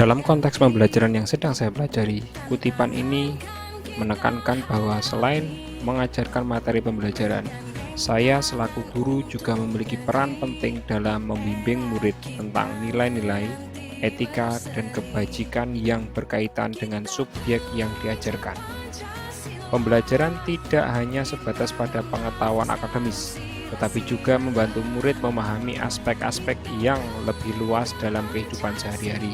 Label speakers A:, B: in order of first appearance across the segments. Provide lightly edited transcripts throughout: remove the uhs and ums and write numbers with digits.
A: Dalam konteks pembelajaran yang sedang saya pelajari, kutipan ini menekankan bahwa selain mengajarkan materi pembelajaran, saya selaku guru juga memiliki peran penting dalam membimbing murid tentang nilai-nilai, etika, dan kebajikan yang berkaitan dengan subjek yang diajarkan. Pembelajaran tidak hanya sebatas pada pengetahuan akademis, tetapi juga membantu murid memahami aspek-aspek yang lebih luas dalam kehidupan sehari-hari.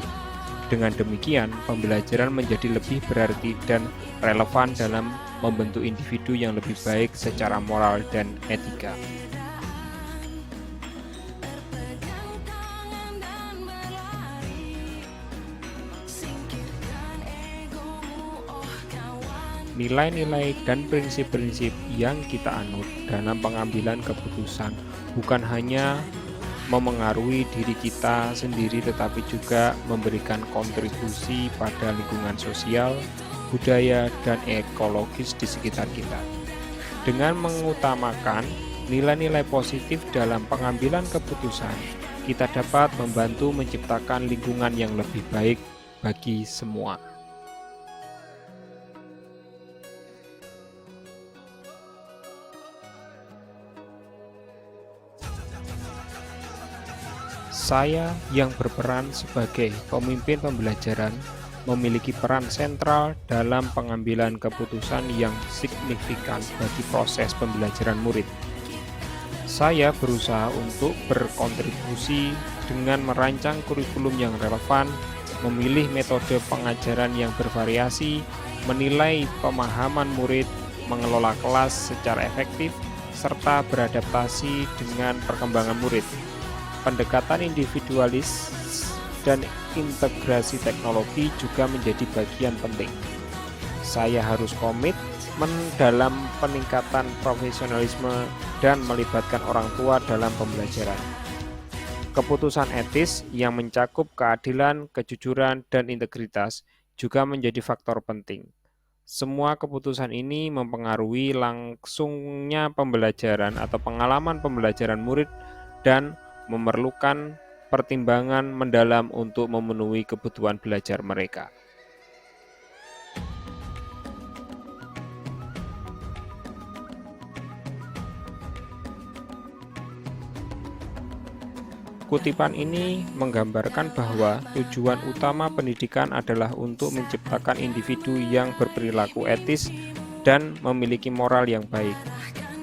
A: Dengan demikian, pembelajaran menjadi lebih berarti dan relevan dalam membentuk individu yang lebih baik secara moral dan etika. Nilai-nilai dan prinsip-prinsip yang kita anut dalam pengambilan keputusan bukan hanya memengaruhi diri kita sendiri, tetapi juga memberikan kontribusi pada lingkungan sosial, budaya, dan ekologis di sekitar kita. Dengan mengutamakan nilai-nilai positif dalam pengambilan keputusan, kita dapat membantu menciptakan lingkungan yang lebih baik bagi semua. Saya yang berperan sebagai pemimpin pembelajaran memiliki peran sentral dalam pengambilan keputusan yang signifikan bagi proses pembelajaran murid. Saya berusaha untuk berkontribusi dengan merancang kurikulum yang relevan, memilih metode pengajaran yang bervariasi, menilai pemahaman murid, mengelola kelas secara efektif, serta beradaptasi dengan perkembangan murid. Pendekatan individualis dan integrasi teknologi juga menjadi bagian penting. Saya harus komitmen dalam peningkatan profesionalisme dan melibatkan orang tua dalam pembelajaran. Keputusan etis yang mencakup keadilan, kejujuran, dan integritas juga menjadi faktor penting. Semua keputusan ini mempengaruhi langsungnya pembelajaran atau pengalaman pembelajaran murid dan memerlukan pertimbangan mendalam untuk memenuhi kebutuhan belajar mereka. Kutipan ini menggambarkan bahwa tujuan utama pendidikan adalah untuk menciptakan individu yang berperilaku etis dan memiliki moral yang baik.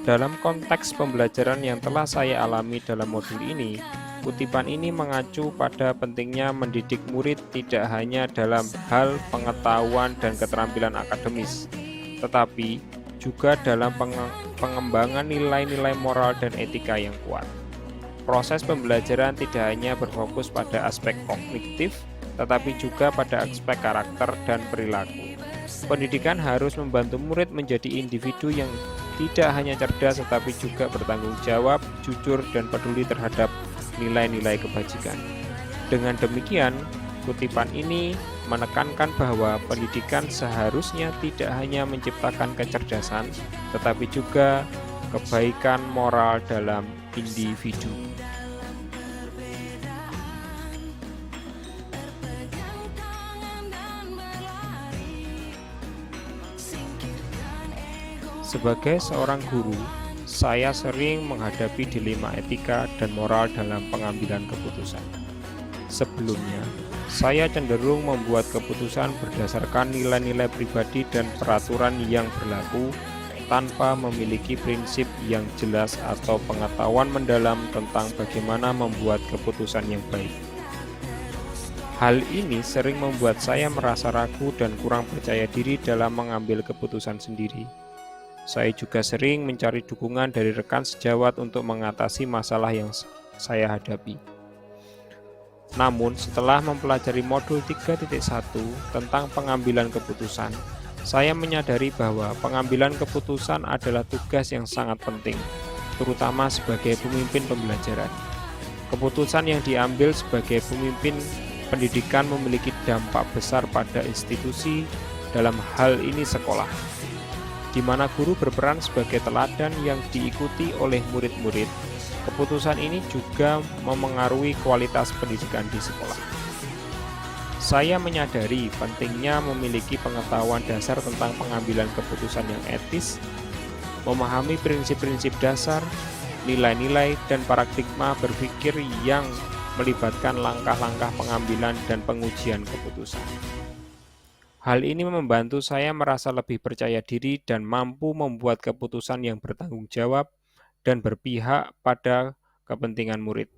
A: Dalam konteks pembelajaran yang telah saya alami dalam modul ini, kutipan ini mengacu pada pentingnya mendidik murid tidak hanya dalam hal pengetahuan dan keterampilan akademis, tetapi juga dalam pengembangan nilai-nilai moral dan etika yang kuat. Proses pembelajaran tidak hanya berfokus pada aspek kognitif, tetapi juga pada aspek karakter dan perilaku. Pendidikan harus membantu murid menjadi individu yang tidak hanya cerdas tetapi juga bertanggung jawab, jujur, dan peduli terhadap nilai-nilai kebajikan. Dengan demikian, kutipan ini menekankan bahwa pendidikan seharusnya tidak hanya menciptakan kecerdasan, tetapi juga kebaikan moral dalam individu. Sebagai seorang guru, saya sering menghadapi dilema etika dan moral dalam pengambilan keputusan. Sebelumnya, saya cenderung membuat keputusan berdasarkan nilai-nilai pribadi dan peraturan yang berlaku tanpa memiliki prinsip yang jelas atau pengetahuan mendalam tentang bagaimana membuat keputusan yang baik. Hal ini sering membuat saya merasa ragu dan kurang percaya diri dalam mengambil keputusan sendiri. Saya juga sering mencari dukungan dari rekan sejawat untuk mengatasi masalah yang saya hadapi. Namun, setelah mempelajari modul 3.1 tentang pengambilan keputusan, saya menyadari bahwa pengambilan keputusan adalah tugas yang sangat penting, terutama sebagai pemimpin pembelajaran. Keputusan yang diambil sebagai pemimpin pendidikan memiliki dampak besar pada institusi, dalam hal ini sekolah, di mana guru berperan sebagai teladan yang diikuti oleh murid-murid. Keputusan ini juga memengaruhi kualitas pendidikan di sekolah. Saya menyadari pentingnya memiliki pengetahuan dasar tentang pengambilan keputusan yang etis, memahami prinsip-prinsip dasar, nilai-nilai, dan paradigma berpikir yang melibatkan langkah-langkah pengambilan dan pengujian keputusan. Hal ini membantu saya merasa lebih percaya diri dan mampu membuat keputusan yang bertanggung jawab dan berpihak pada kepentingan murid.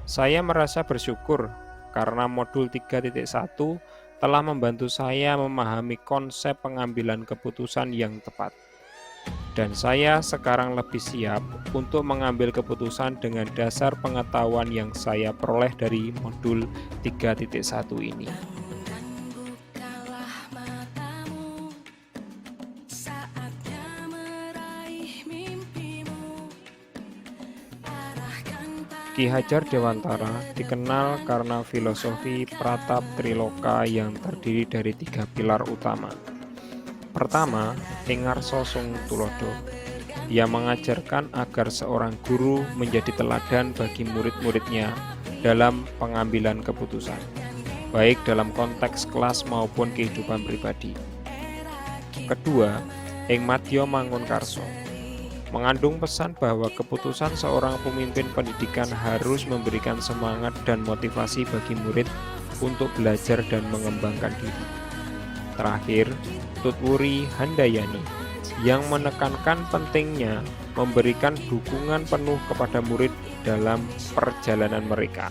A: Saya merasa bersyukur karena modul 3.1 telah membantu saya memahami konsep pengambilan keputusan yang tepat. Dan saya sekarang lebih siap untuk mengambil keputusan dengan dasar pengetahuan yang saya peroleh dari modul 3.1 ini. Ki Hajar Dewantara dikenal karena filosofi Pratap Triloka yang terdiri dari 3 pilar utama. Pertama, Ingarso Sung Tulodo. Ia mengajarkan agar seorang guru menjadi teladan bagi murid-muridnya dalam pengambilan keputusan, baik dalam konteks kelas maupun kehidupan pribadi. Kedua, Ing Madya Mangunkarso. Mengandung pesan bahwa keputusan seorang pemimpin pendidikan harus memberikan semangat dan motivasi bagi murid untuk belajar dan mengembangkan diri. Terakhir, Tutwuri Handayani yang menekankan pentingnya memberikan dukungan penuh kepada murid dalam perjalanan mereka.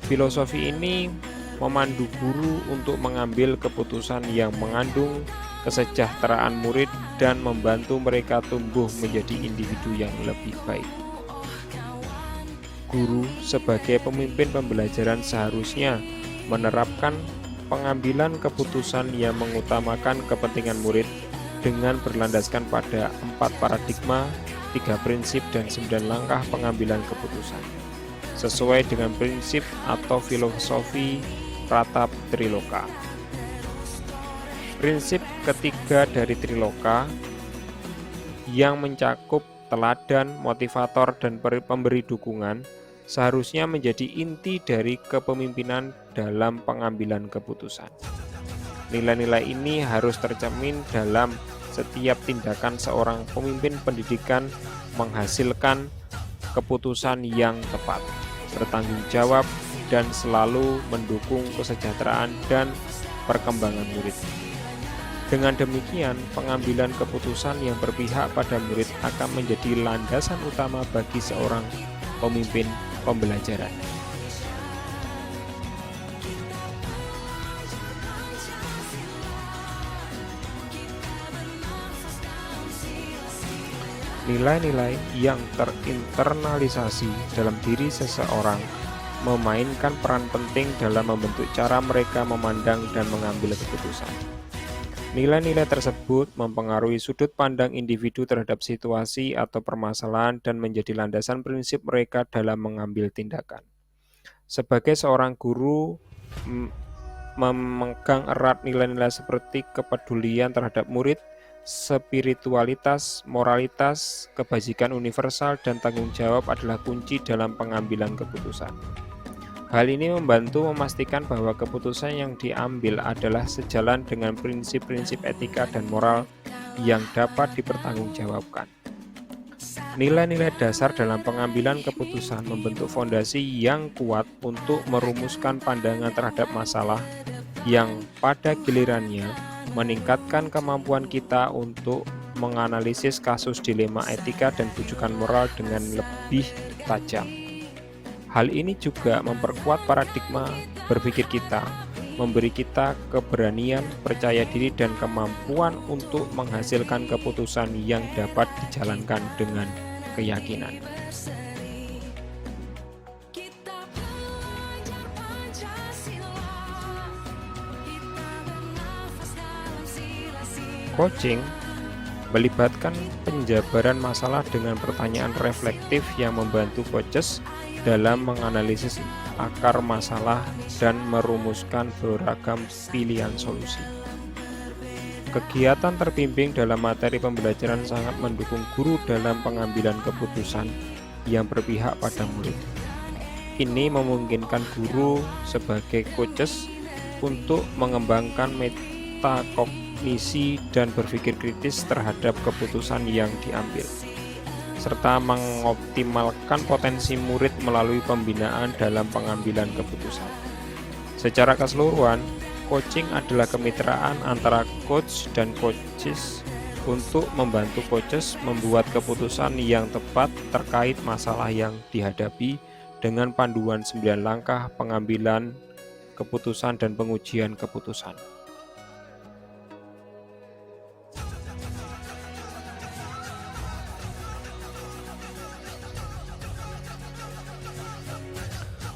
A: Filosofi ini memandu guru untuk mengambil keputusan yang mengandung kesejahteraan murid dan membantu mereka tumbuh menjadi individu yang lebih baik. Guru sebagai pemimpin pembelajaran seharusnya menerapkan pengambilan keputusan yang mengutamakan kepentingan murid dengan berlandaskan pada 4 paradigma, 3 prinsip, dan 9 langkah pengambilan keputusan, sesuai dengan prinsip atau filosofi Pratap Triloka. Prinsip ketiga dari Triloka yang mencakup teladan, motivator, dan pemberi dukungan seharusnya menjadi inti dari kepemimpinan dalam pengambilan keputusan. Nilai-nilai ini harus tercermin dalam setiap tindakan seorang pemimpin pendidikan menghasilkan keputusan yang tepat, bertanggung jawab, dan selalu mendukung kesejahteraan dan perkembangan murid. Dengan demikian, pengambilan keputusan yang berpihak pada murid akan menjadi landasan utama bagi seorang pemimpin pembelajaran. Nilai-nilai yang terinternalisasi dalam diri seseorang memainkan peran penting dalam membentuk cara mereka memandang dan mengambil keputusan. Nilai-nilai tersebut mempengaruhi sudut pandang individu terhadap situasi atau permasalahan dan menjadi landasan prinsip mereka dalam mengambil tindakan. Sebagai seorang guru, memegang erat nilai-nilai seperti kepedulian terhadap murid, spiritualitas, moralitas, kebajikan universal, dan tanggung jawab adalah kunci dalam pengambilan keputusan. Hal ini membantu memastikan bahwa keputusan yang diambil adalah sejalan dengan prinsip-prinsip etika dan moral yang dapat dipertanggungjawabkan. Nilai-nilai dasar dalam pengambilan keputusan membentuk fondasi yang kuat untuk merumuskan pandangan terhadap masalah yang pada gilirannya meningkatkan kemampuan kita untuk menganalisis kasus dilema etika dan bujukan moral dengan lebih tajam. Hal ini juga memperkuat paradigma berpikir kita, memberi kita keberanian, percaya diri, dan kemampuan untuk menghasilkan keputusan yang dapat dijalankan dengan keyakinan. Coaching melibatkan penjabaran masalah dengan pertanyaan reflektif yang membantu coaches dalam menganalisis akar masalah dan merumuskan beragam pilihan solusi. Kegiatan terbimbing dalam materi pembelajaran sangat mendukung guru dalam pengambilan keputusan yang berpihak pada murid. Ini memungkinkan guru sebagai coaches untuk mengembangkan metakognisi dan berpikir kritis terhadap keputusan yang diambil, serta mengoptimalkan potensi murid melalui pembinaan dalam pengambilan keputusan. Secara keseluruhan, coaching adalah kemitraan antara coach dan coaches untuk membantu coaches membuat keputusan yang tepat terkait masalah yang dihadapi dengan panduan 9 langkah pengambilan keputusan dan pengujian keputusan.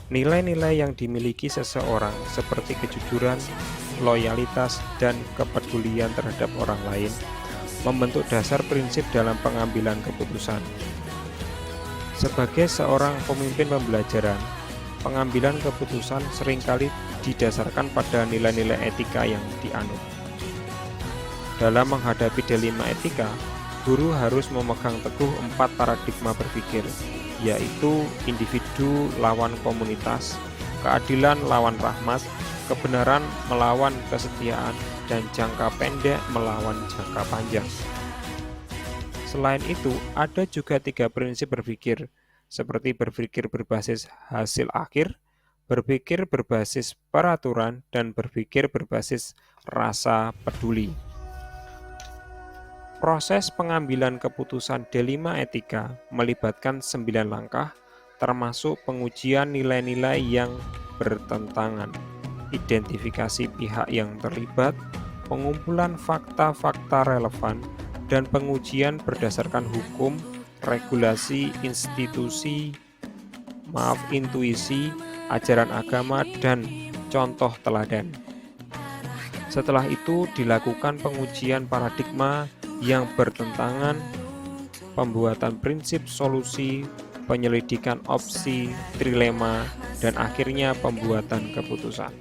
A: Nilai-nilai yang dimiliki seseorang seperti kejujuran, loyalitas, dan kepedulian terhadap orang lain membentuk dasar prinsip dalam pengambilan keputusan. Sebagai seorang pemimpin pembelajaran, pengambilan keputusan seringkali didasarkan pada nilai-nilai etika yang dianut. Dalam menghadapi dilema etika, guru harus memegang teguh 4 paradigma berpikir, yaitu individu lawan komunitas, keadilan lawan rahmat, kebenaran melawan kesetiaan, dan jangka pendek melawan jangka panjang. Selain itu, ada juga 3 prinsip berpikir, seperti berpikir berbasis hasil akhir, berpikir berbasis peraturan, dan berpikir berbasis rasa peduli. Proses pengambilan keputusan dilema etika melibatkan 9 langkah, termasuk pengujian nilai-nilai yang bertentangan, identifikasi pihak yang terlibat, pengumpulan fakta-fakta relevan, dan pengujian berdasarkan hukum, regulasi, intuisi, ajaran agama, dan contoh teladan. Setelah itu dilakukan pengujian paradigma yang bertentangan, pembuatan prinsip solusi, penyelidikan opsi, trilema, dan akhirnya pembuatan keputusan.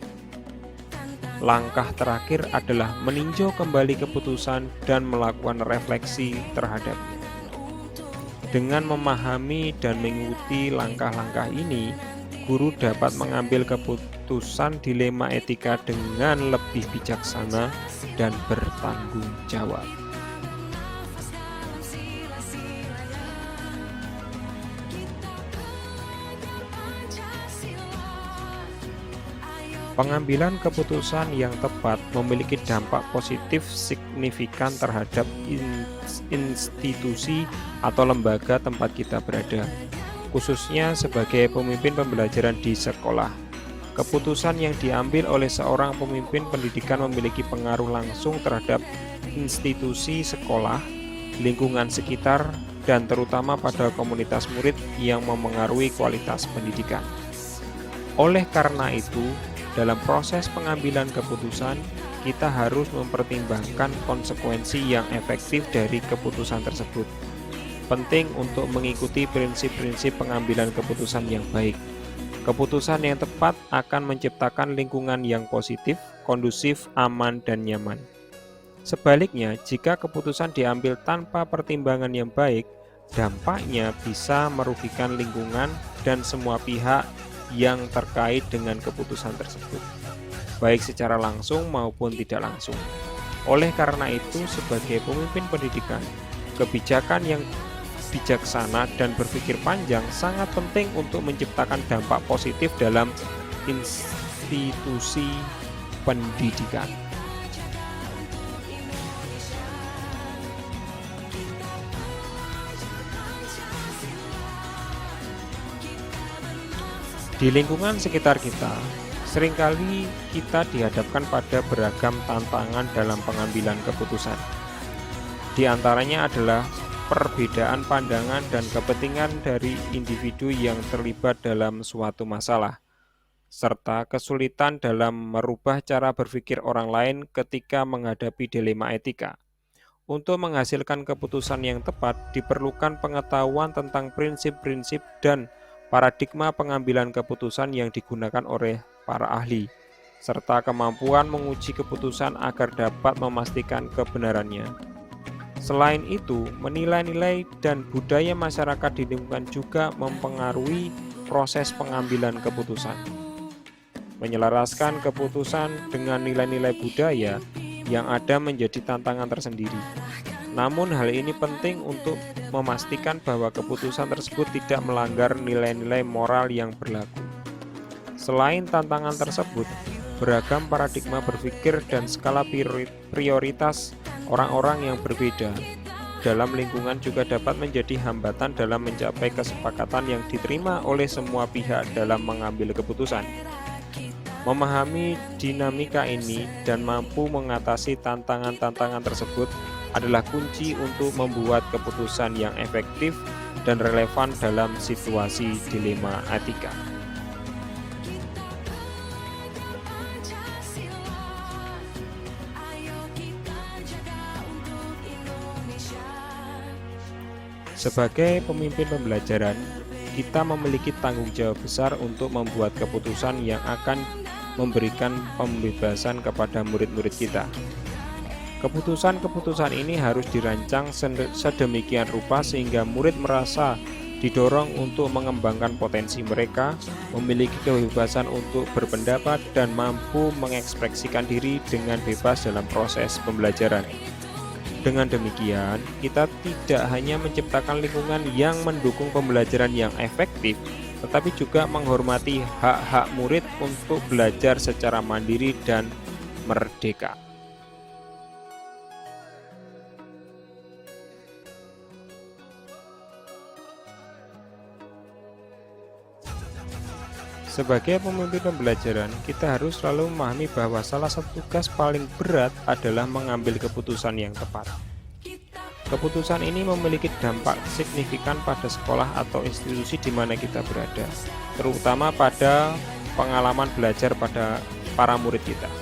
A: Langkah terakhir adalah meninjau kembali keputusan dan melakukan refleksi terhadapnya. Dengan memahami dan mengikuti langkah-langkah ini, guru dapat mengambil keputusan dilema etika dengan lebih bijaksana dan bertanggung jawab. Pengambilan keputusan yang tepat memiliki dampak positif signifikan terhadap institusi atau lembaga tempat kita berada, khususnya sebagai pemimpin pembelajaran di sekolah. Keputusan yang diambil oleh seorang pemimpin pendidikan memiliki pengaruh langsung terhadap institusi sekolah, lingkungan sekitar, dan terutama pada komunitas murid yang memengaruhi kualitas pendidikan. Oleh karena itu, dalam proses pengambilan keputusan, kita harus mempertimbangkan konsekuensi yang efektif dari keputusan tersebut. Penting untuk mengikuti prinsip-prinsip pengambilan keputusan yang baik. Keputusan yang tepat akan menciptakan lingkungan yang positif, kondusif, aman, dan nyaman. Sebaliknya, jika keputusan diambil tanpa pertimbangan yang baik, dampaknya bisa merugikan lingkungan dan semua pihak yang terkait dengan keputusan tersebut, baik secara langsung maupun tidak langsung. Oleh karena itu, sebagai pemimpin pendidikan, kebijakan yang bijaksana dan berpikir panjang sangat penting untuk menciptakan dampak positif dalam institusi pendidikan. Di lingkungan sekitar kita, seringkali kita dihadapkan pada beragam tantangan dalam pengambilan keputusan. Di antaranya adalah perbedaan pandangan dan kepentingan dari individu yang terlibat dalam suatu masalah, serta kesulitan dalam merubah cara berpikir orang lain ketika menghadapi dilema etika. Untuk menghasilkan keputusan yang tepat, diperlukan pengetahuan tentang prinsip-prinsip dan paradigma pengambilan keputusan yang digunakan oleh para ahli, serta kemampuan menguji keputusan agar dapat memastikan kebenarannya. Selain itu, nilai-nilai dan budaya masyarakat di lingkungan juga mempengaruhi proses pengambilan keputusan. Menyelaraskan keputusan dengan nilai-nilai budaya yang ada menjadi tantangan tersendiri. Namun hal ini penting untuk memastikan bahwa keputusan tersebut tidak melanggar nilai-nilai moral yang berlaku. Selain tantangan tersebut, beragam paradigma berpikir dan skala prioritas orang-orang yang berbeda dalam lingkungan juga dapat menjadi hambatan dalam mencapai kesepakatan yang diterima oleh semua pihak dalam mengambil keputusan. Memahami dinamika ini dan mampu mengatasi tantangan-tantangan tersebut adalah kunci untuk membuat keputusan yang efektif dan relevan dalam situasi dilema etika. Sebagai pemimpin pembelajaran, kita memiliki tanggung jawab besar untuk membuat keputusan yang akan memberikan pembebasan kepada murid-murid kita. Keputusan-keputusan ini harus dirancang sedemikian rupa sehingga murid merasa didorong untuk mengembangkan potensi mereka, memiliki kebebasan untuk berpendapat, dan mampu mengekspresikan diri dengan bebas dalam proses pembelajaran. Dengan demikian, kita tidak hanya menciptakan lingkungan yang mendukung pembelajaran yang efektif, tetapi juga menghormati hak-hak murid untuk belajar secara mandiri dan merdeka. Sebagai pemimpin pembelajaran, kita harus selalu memahami bahwa salah satu tugas paling berat adalah mengambil keputusan yang tepat. Keputusan ini memiliki dampak signifikan pada sekolah atau institusi di mana kita berada, terutama pada pengalaman belajar pada para murid kita.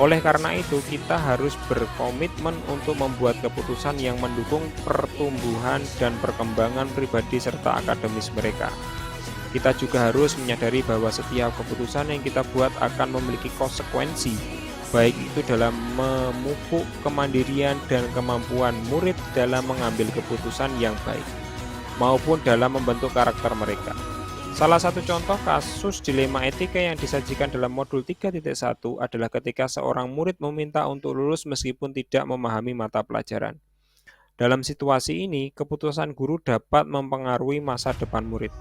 A: Oleh karena itu, kita harus berkomitmen untuk membuat keputusan yang mendukung pertumbuhan dan perkembangan pribadi serta akademis mereka. Kita juga harus menyadari bahwa setiap keputusan yang kita buat akan memiliki konsekuensi, baik itu dalam memupuk kemandirian dan kemampuan murid dalam mengambil keputusan yang baik, maupun dalam membentuk karakter mereka. Salah satu contoh kasus dilema etika yang disajikan dalam modul 3.1 adalah ketika seorang murid meminta untuk lulus meskipun tidak memahami mata pelajaran. Dalam situasi ini, keputusan guru dapat mempengaruhi masa depan murid.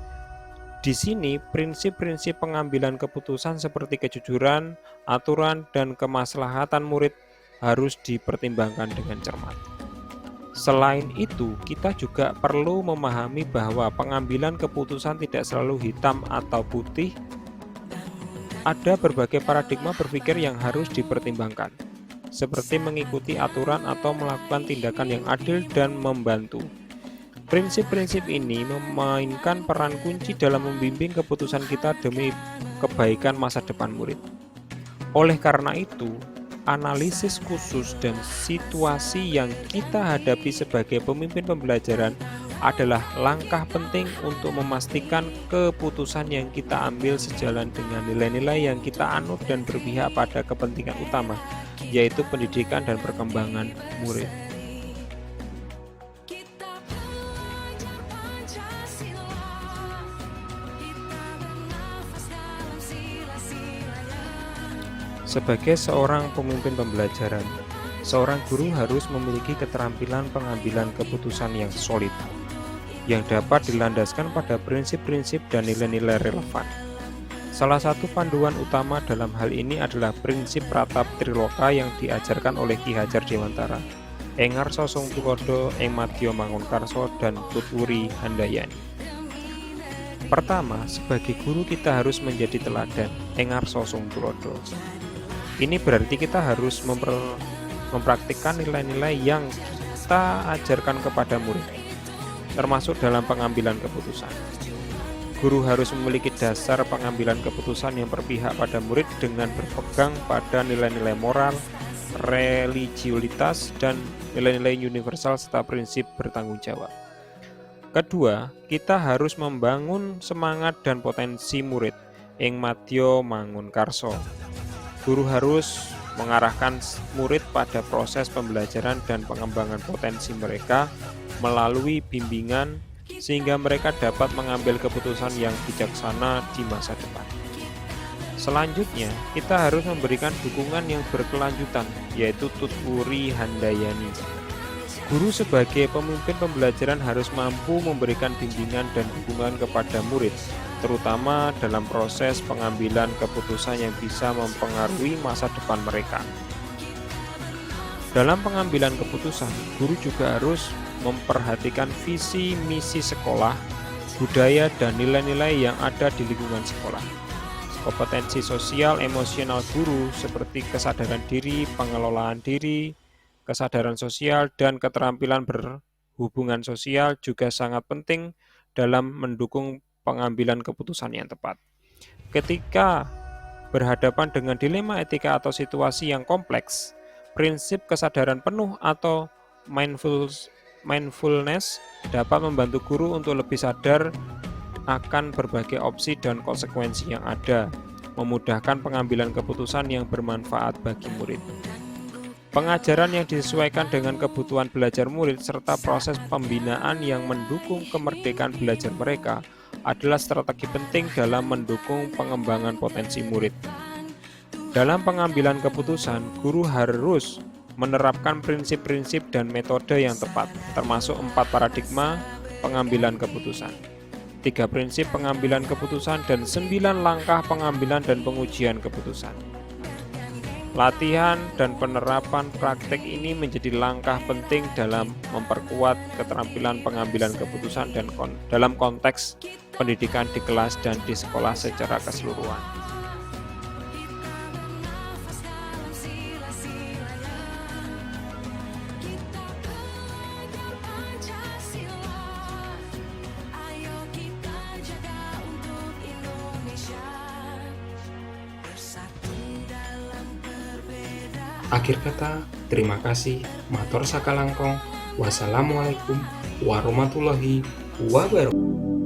A: Di sini, prinsip-prinsip pengambilan keputusan seperti kejujuran, aturan, dan kemaslahatan murid harus dipertimbangkan dengan cermat. Selain itu, kita juga perlu memahami bahwa pengambilan keputusan tidak selalu hitam atau putih. Ada berbagai paradigma berpikir yang harus dipertimbangkan, seperti mengikuti aturan atau melakukan tindakan yang adil dan membantu. Prinsip-prinsip ini memainkan peran kunci dalam membimbing keputusan kita demi kebaikan masa depan murid. Oleh karena itu, analisis khusus dan situasi yang kita hadapi sebagai pemimpin pembelajaran adalah langkah penting untuk memastikan keputusan yang kita ambil sejalan dengan nilai-nilai yang kita anut dan berpihak pada kepentingan utama, yaitu pendidikan dan perkembangan murid. Sebagai seorang pemimpin pembelajaran, seorang guru harus memiliki keterampilan pengambilan keputusan yang solid, yang dapat dilandaskan pada prinsip-prinsip dan nilai-nilai relevan. Salah satu panduan utama dalam hal ini adalah prinsip Pratap Triloka yang diajarkan oleh Ki Hajar Dewantara, Engarso Sungtukodo, Ing Madya Mangunkarso, dan Tutwuri Handayani. Pertama, sebagai guru kita harus menjadi teladan, Engarso Sungtukodo. Ini berarti kita harus mempraktikkan nilai-nilai yang kita ajarkan kepada murid, termasuk dalam pengambilan keputusan. Guru harus memiliki dasar pengambilan keputusan yang berpihak pada murid dengan berpegang pada nilai-nilai moral, religiulitas, dan nilai-nilai universal serta prinsip bertanggung jawab. Kedua, kita harus membangun semangat dan potensi murid, Ing Madya Mangunkarso. Guru harus mengarahkan murid pada proses pembelajaran dan pengembangan potensi mereka melalui bimbingan sehingga mereka dapat mengambil keputusan yang bijaksana di masa depan. Selanjutnya, kita harus memberikan dukungan yang berkelanjutan, yaitu tuturi handayani. Guru sebagai pemimpin pembelajaran harus mampu memberikan bimbingan dan dukungan kepada murid, terutama dalam proses pengambilan keputusan yang bisa mempengaruhi masa depan mereka. Dalam pengambilan keputusan, guru juga harus memperhatikan visi misi sekolah, budaya, dan nilai-nilai yang ada di lingkungan sekolah. Kompetensi sosial emosional guru seperti kesadaran diri, pengelolaan diri, kesadaran sosial, dan keterampilan berhubungan sosial juga sangat penting dalam mendukung pengambilan keputusan yang tepat. Ketika berhadapan dengan dilema etika atau situasi yang kompleks, prinsip kesadaran penuh atau mindfulness dapat membantu guru untuk lebih sadar akan berbagai opsi dan konsekuensi yang ada, memudahkan pengambilan keputusan yang bermanfaat bagi murid. Pengajaran yang disesuaikan dengan kebutuhan belajar murid serta proses pembinaan yang mendukung kemerdekaan belajar mereka adalah strategi penting dalam mendukung pengembangan potensi murid. Dalam pengambilan keputusan, guru harus menerapkan prinsip-prinsip dan metode yang tepat, termasuk 4 paradigma pengambilan keputusan, 3 prinsip pengambilan keputusan, dan 9 langkah pengambilan dan pengujian keputusan. Latihan dan penerapan praktek ini menjadi langkah penting dalam memperkuat keterampilan pengambilan keputusan dan dalam konteks pendidikan di kelas dan di sekolah secara keseluruhan.
B: Akhir kata, terima kasih. Matur sakalangkong. Wassalamualaikum warahmatullahi wabarakatuh.